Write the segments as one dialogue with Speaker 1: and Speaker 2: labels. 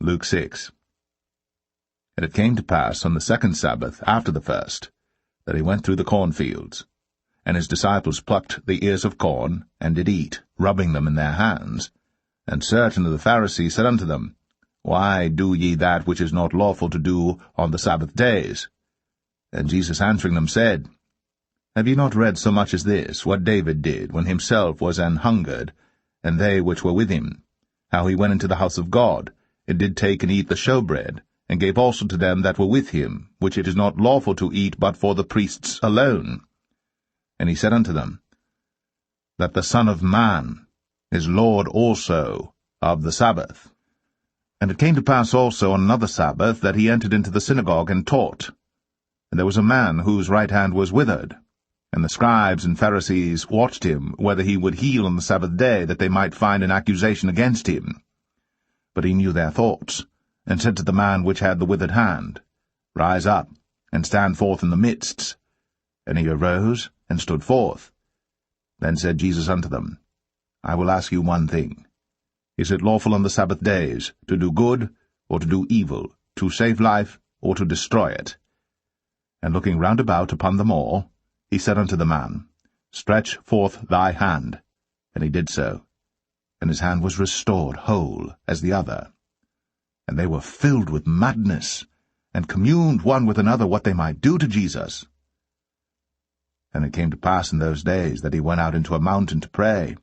Speaker 1: Luke 6. And it came to pass on the second Sabbath after the first, that he went through the cornfields. And his disciples plucked the ears of corn, and did eat, rubbing them in their hands. And certain of the Pharisees said unto them, Why do ye that which is not lawful to do on the Sabbath days? And Jesus answering them said, Have ye not read so much as this, what David did, when himself was an hungered, and they which were with him, how he went into the house of God, and did take and eat the showbread, and gave also to them that were with him, which it is not lawful to eat but for the priests alone? And he said unto them, That the Son of Man is Lord also of the Sabbath. And it came to pass also on another Sabbath that he entered into the synagogue and taught. And there was a man whose right hand was withered. And the scribes and Pharisees watched him, whether he would heal on the Sabbath day, that they might find an accusation against him. But he knew their thoughts, and said to the man which had the withered hand, Rise up, and stand forth in the midst. And he arose, and stood forth. Then said Jesus unto them, I will ask you one thing. Is it lawful on the Sabbath days to do good, or to do evil, to save life, or to destroy it? And looking round about upon them all, he said unto the man, Stretch forth thy hand. And he did so. And his hand was restored whole as the other. And they were filled with madness, and communed one with another what they might do to Jesus. And it came to pass in those days that he went out into a mountain to pray,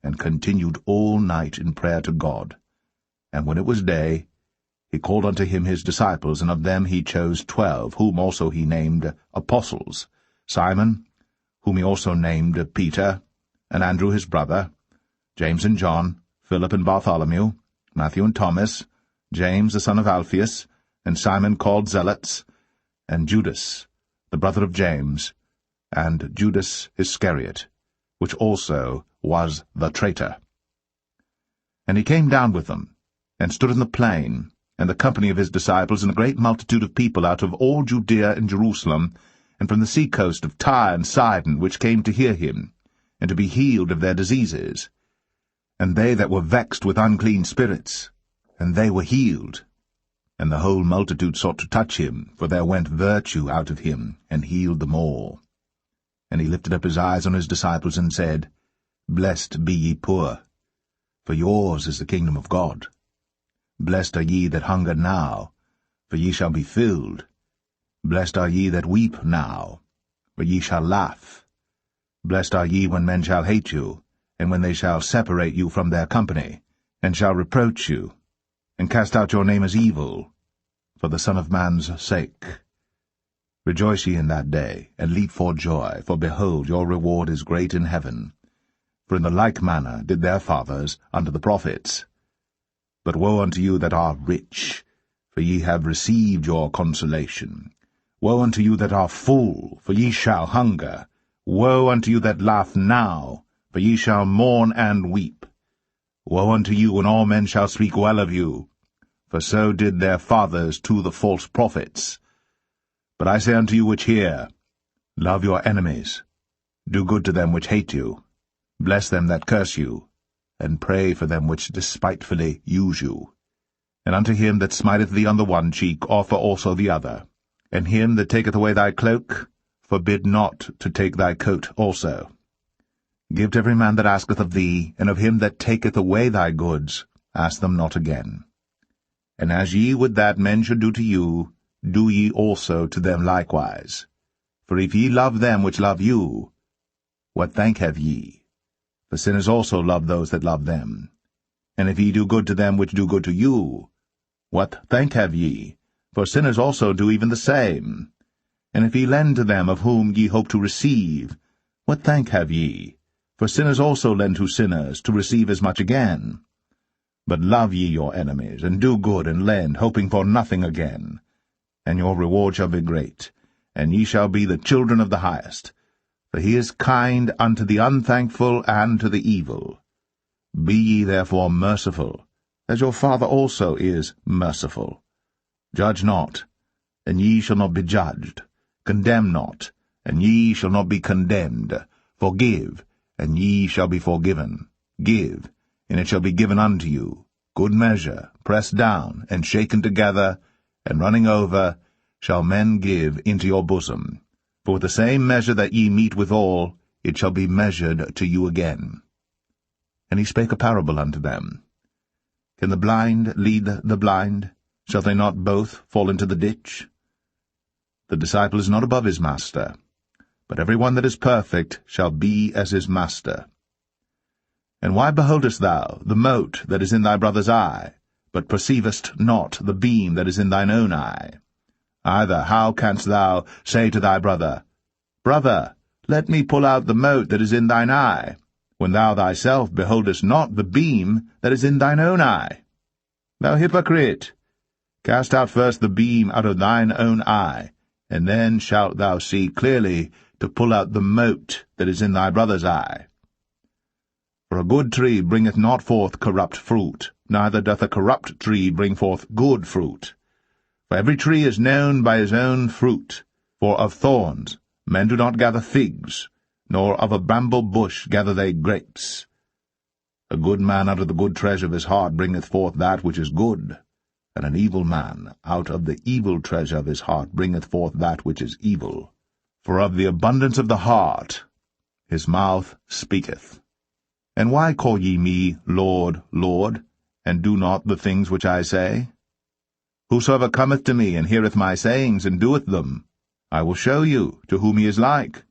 Speaker 1: and continued all night in prayer to God. And when it was day, he called unto him his disciples, and of them he chose 12, whom also he named apostles, Simon, whom he also named Peter, and Andrew his brother, James and John, Philip and Bartholomew, Matthew and Thomas, James the son of Alphaeus, and Simon called Zealots, and Judas, the brother of James, and Judas Iscariot, which also was the traitor. And he came down with them, and stood in the plain, and the company of his disciples, and a great multitude of people out of all Judea and Jerusalem, and from the sea coast of Tyre and Sidon, which came to hear him, and to be healed of their diseases. And they that were vexed with unclean spirits, and they were healed. And the whole multitude sought to touch him, for there went virtue out of him, and healed them all. And he lifted up his eyes on his disciples, and said, Blessed be ye poor, for yours is the kingdom of God. Blessed are ye that hunger now, for ye shall be filled. Blessed are ye that weep now, for ye shall laugh. Blessed are ye when men shall hate you, and when they shall separate you from their company, and shall reproach you, and cast out your name as evil, for the Son of Man's sake. Rejoice ye in that day, and leap for joy, for behold, your reward is great in heaven. For in the like manner did their fathers unto the prophets. But woe unto you that are rich, for ye have received your consolation. Woe unto you that are full, for ye shall hunger. Woe unto you that laugh now, for ye shall mourn and weep. Woe unto you when all men shall speak well of you, for so did their fathers to the false prophets. But I say unto you which hear, Love your enemies, do good to them which hate you, bless them that curse you, and pray for them which despitefully use you. And unto him that smiteth thee on the one cheek offer also the other, and him that taketh away thy cloak forbid not to take thy coat also. Give to every man that asketh of thee, and of him that taketh away thy goods ask them not again. And as ye would that men should do to you, do ye also to them likewise. For if ye love them which love you, what thank have ye? For sinners also love those that love them. And if ye do good to them which do good to you, what thank have ye? For sinners also do even the same. And if ye lend to them of whom ye hope to receive, what thank have ye? For sinners also lend to sinners, to receive as much again. But love ye your enemies, and do good, and lend, hoping for nothing again. And your reward shall be great, and ye shall be the children of the highest. For he is kind unto the unthankful and to the evil. Be ye therefore merciful, as your Father also is merciful. Judge not, and ye shall not be judged. Condemn not, and ye shall not be condemned. Forgive, and ye shall be forgiven. Give, and it shall be given unto you. good measure, pressed down, and shaken together, and running over, shall men give into your bosom. For with the same measure that ye mete withal, it shall be measured to you again. And he spake a parable unto them. Can the blind lead the blind? Shall they not both fall into the ditch? The disciple is not above his master, but every one that is perfect shall be as his master. And why beholdest thou the mote that is in thy brother's eye, but perceivest not the beam that is in thine own eye? Either how canst thou say to thy brother, Brother, let me pull out the mote that is in thine eye, when thou thyself beholdest not the beam that is in thine own eye? Thou hypocrite! Cast out first the beam out of thine own eye, and then shalt thou see clearly to pull out the mote that is in thy brother's eye. For a good tree bringeth not forth corrupt fruit, neither doth a corrupt tree bring forth good fruit. For every tree is known by his own fruit. For of thorns men do not gather figs, nor of a bramble bush gather they grapes. A good man out of the good treasure of his heart bringeth forth that which is good, and an evil man out of the evil treasure of his heart bringeth forth that which is evil. For of the abundance of the heart his mouth speaketh. And why call ye me Lord, Lord, and do not the things which I say? Whosoever cometh to me, and heareth my sayings, and doeth them, I will show you to whom he is like.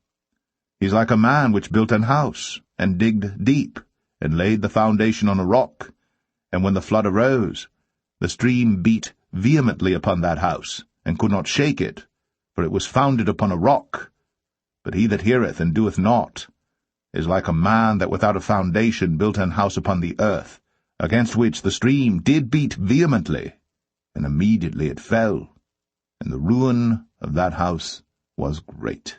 Speaker 1: He is like a man which built an house, and digged deep, and laid the foundation on a rock. And when the flood arose, the stream beat vehemently upon that house, and could not shake it, for it was founded upon a rock. But he that heareth and doeth not is like a man that without a foundation built an house upon the earth, against which the stream did beat vehemently, and immediately it fell, and the ruin of that house was great.